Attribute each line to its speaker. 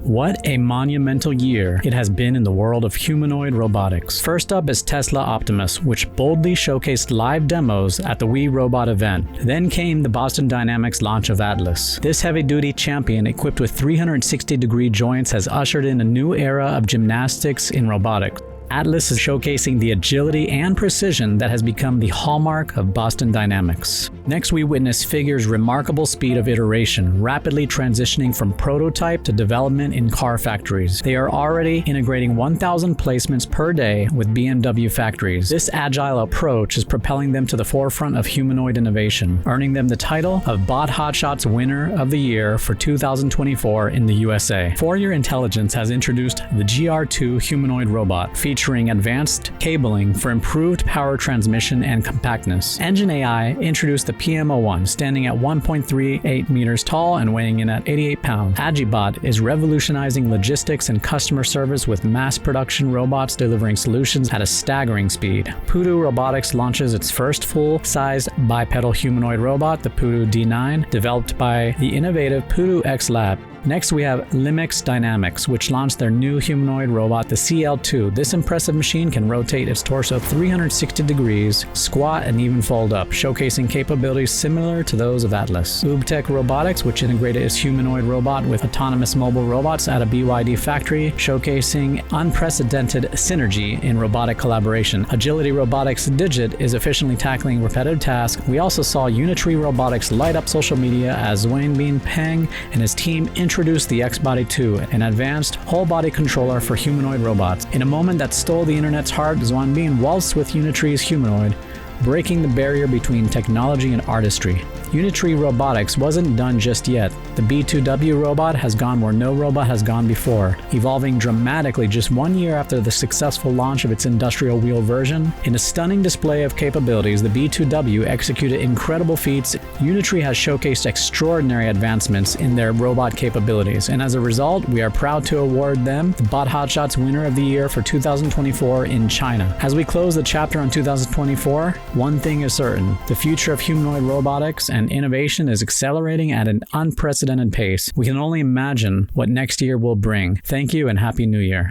Speaker 1: What a monumental year it has been in the world of humanoid robotics. First up is Tesla Optimus, which boldly showcased live demos at the We Robot event. Then came the Boston Dynamics launch of Atlas. This heavy-duty champion, equipped with 360-degree joints, has ushered in a new era of gymnastics in robotics. Atlas is showcasing the agility and precision that has become the hallmark of Boston Dynamics. Next, we witness Figure's remarkable speed of iteration, rapidly transitioning from prototype to development in car factories. They are already integrating 1,000 placements per day with BMW factories. This agile approach is propelling them to the forefront of humanoid innovation, earning them the title of Bot HotShots Winner of the Year for 2024 in the USA. Fourier Intelligence has introduced the GR2 humanoid robot, featuring advanced cabling for improved power transmission and compactness. Engine AI introduced the PM01, standing at 1.38 meters tall and weighing in at 88 pounds. Agibot is revolutionizing logistics and customer service with mass production robots delivering solutions at a staggering speed. Pudu Robotics launches its first full-sized bipedal humanoid robot, the Pudu D9, developed by the innovative Pudu X Lab. Next, we have Limix Dynamics, which launched their new humanoid robot, the CL2. This impressive machine can rotate its torso 360 degrees, squat, and even fold up, showcasing capabilities similar to those of Atlas. Ubtech Robotics, which integrated its humanoid robot with autonomous mobile robots at a BYD factory, showcasing unprecedented synergy in robotic collaboration. Agility Robotics Digit is efficiently tackling repetitive tasks. We also saw Unitree Robotics light up social media as Wenbin Peng and his team introduced the X-Body 2, an advanced whole-body controller for humanoid robots. In a moment that stole the internet's heart, Xuanbin waltzed with Unitree's humanoid, breaking the barrier between technology and artistry. Unitree Robotics wasn't done just yet. The B2W robot has gone where no robot has gone before, evolving dramatically just 1 year after the successful launch of its industrial wheel version. In a stunning display of capabilities, the B2W executed incredible feats. Unitree has showcased extraordinary advancements in their robot capabilities, and as a result, we are proud to award them the Bot HotShots Winner of the Year for 2024 in China. As we close the chapter on 2024, one thing is certain: the future of humanoid robotics and innovation is accelerating at an unprecedented pace. We can only imagine what next year will bring. Thank you and Happy New Year.